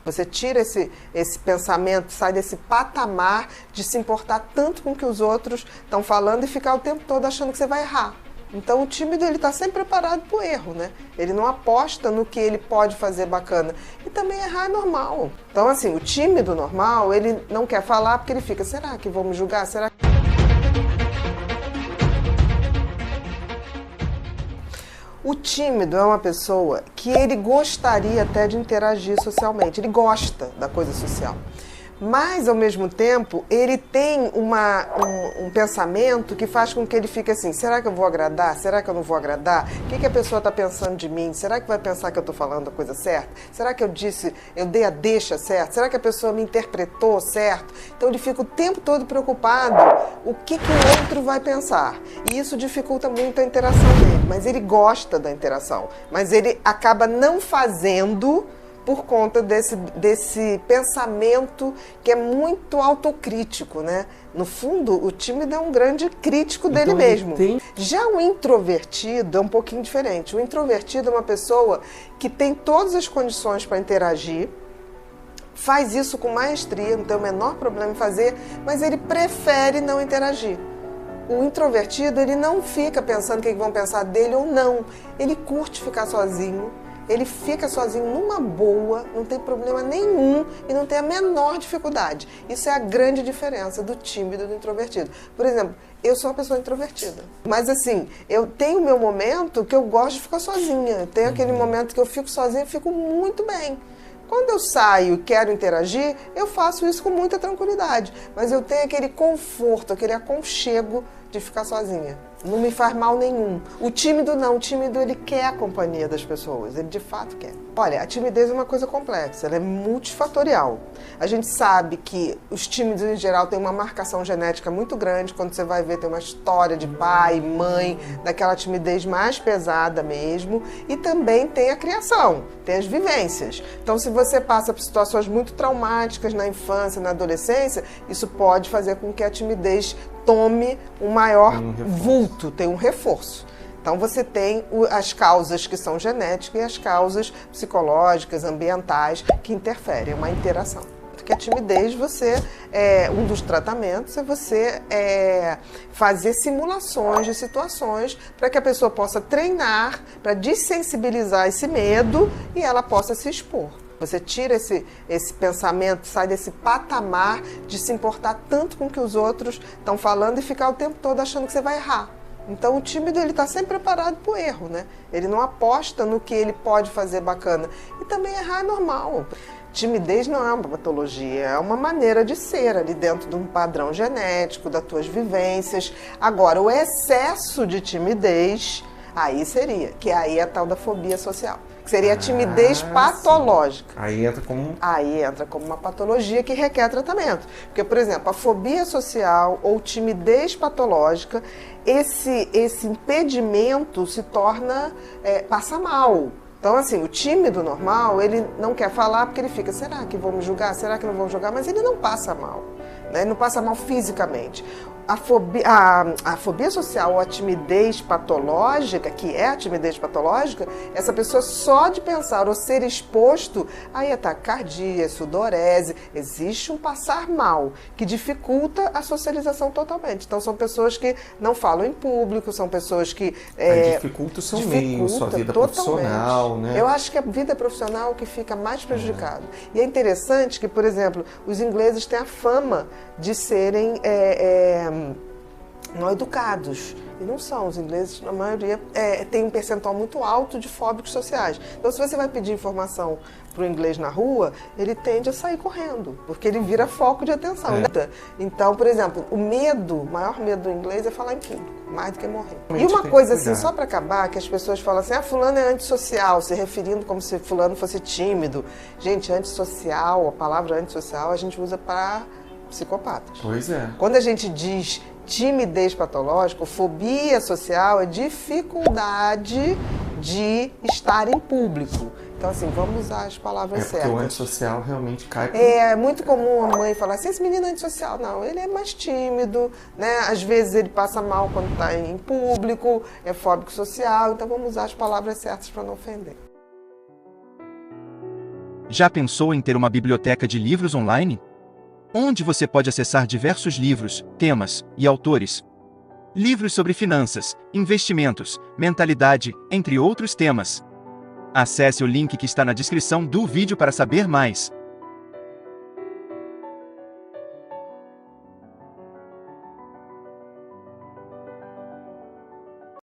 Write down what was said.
Você tira esse pensamento, sai desse patamar de se importar tanto com o que os outros estão falando e ficar o tempo todo achando que você vai errar. Então o tímido ele está sempre preparado para o erro, né? Ele não aposta no que ele pode fazer bacana. E também errar é normal. Então assim, o tímido normal, ele não quer falar porque ele fica, será que vão me julgar? Será que... O tímido é uma pessoa que ele gostaria até de interagir socialmente, ele gosta da coisa social. Mas, ao mesmo tempo, ele tem um pensamento que faz com que ele fique assim, será que eu vou agradar? Será que eu não vou agradar? O que a pessoa está pensando de mim? Será que vai pensar que eu estou falando a coisa certa? Será que eu dei a deixa certa? Será que a pessoa me interpretou certo? Então ele fica o tempo todo preocupado o que o outro vai pensar. E isso dificulta muito a interação dele. Mas ele gosta da interação. Mas ele acaba não fazendo por conta desse pensamento que é muito autocrítico, né? No fundo, o tímido é um grande crítico dele mesmo. Já o introvertido é um pouquinho diferente. O introvertido é uma pessoa que tem todas as condições para interagir, faz isso com maestria, não tem o menor problema em fazer, mas ele prefere não interagir. O introvertido, ele não fica pensando o que vão pensar dele ou não. Ele curte ficar sozinho. Ele fica sozinho numa boa, não tem problema nenhum e não tem a menor dificuldade. Isso é a grande diferença do tímido e do introvertido. Por exemplo, eu sou uma pessoa introvertida. Mas assim, eu tenho o meu momento que eu gosto de ficar sozinha. Eu tenho aquele momento que eu fico sozinha e fico muito bem. Quando eu saio e quero interagir, eu faço isso com muita tranquilidade. Mas eu tenho aquele conforto, aquele aconchego de ficar sozinha. Não me faz mal nenhum. O tímido não. O tímido, ele quer a companhia das pessoas. Ele de fato quer. Olha, a timidez é uma coisa complexa. Ela é multifatorial. A gente sabe que os tímidos, em geral, têm uma marcação genética muito grande. Quando você vai ver, tem uma história de pai, mãe, daquela timidez mais pesada mesmo. E também tem a criação, tem as vivências. Então, se você passa por situações muito traumáticas na infância, na adolescência, isso pode fazer com que a timidez tome um maior vulto, tem um reforço. Então você tem as causas que são genéticas e as causas psicológicas, ambientais, que interferem, é uma interação. Porque a timidez, um dos tratamentos é você fazer simulações de situações para que a pessoa possa treinar, para dessensibilizar esse medo e ela possa se expor. Você tira esse pensamento, sai desse patamar de se importar tanto com o que os outros estão falando e ficar o tempo todo achando que você vai errar. Então o tímido ele está sempre preparado para o erro, né? Ele não aposta no que ele pode fazer bacana. E também errar é normal. Timidez não é uma patologia, é uma maneira de ser ali dentro de um padrão genético, das tuas vivências. Agora, o excesso de timidez, aí é a tal da fobia social. Que seria a timidez patológica. Aí entra como uma patologia que requer tratamento. Porque, por exemplo, a fobia social ou timidez patológica, esse impedimento se torna, passa mal. Então, assim, o tímido normal, ele não quer falar porque ele fica, será que vão me julgar? Será que não vão julgar? Mas ele não passa mal, né? Ele não passa mal fisicamente. A fobia social ou a timidez patológica, que é a timidez patológica, essa pessoa só de pensar ou ser exposto a taquicardia, sudorese, existe um passar mal que dificulta a socialização totalmente. Então são pessoas que não falam em público, são pessoas que... dificulta o seu meio, sua vida profissional, né? Eu acho que a vida profissional é o que fica mais prejudicado. E é interessante que, por exemplo, os ingleses têm a fama de serem... não educados. E não são. Os ingleses, na maioria, tem um percentual muito alto de fóbicos sociais. Então, se você vai pedir informação para o inglês na rua, ele tende a sair correndo, porque ele vira foco de atenção. Então, por exemplo, o maior medo do inglês é falar em público, mais do que morrer. E uma coisa assim, só para acabar, que as pessoas falam assim, fulano é antissocial, se referindo como se fulano fosse tímido. Gente, antissocial, a palavra antissocial, a gente usa para psicopatas. Pois é. Quando a gente diz timidez patológica, fobia social, é dificuldade de estar em público. Então, assim, vamos usar as palavras certas. Porque o antissocial realmente cai... É muito comum a mãe falar assim, esse menino é antissocial. Não, ele é mais tímido, né? Às vezes ele passa mal quando está em público, é fóbico social. Então, vamos usar as palavras certas para não ofender. Já pensou em ter uma biblioteca de livros online? Onde você pode acessar diversos livros, temas e autores. Livros sobre finanças, investimentos, mentalidade, entre outros temas. Acesse o link que está na descrição do vídeo para saber mais.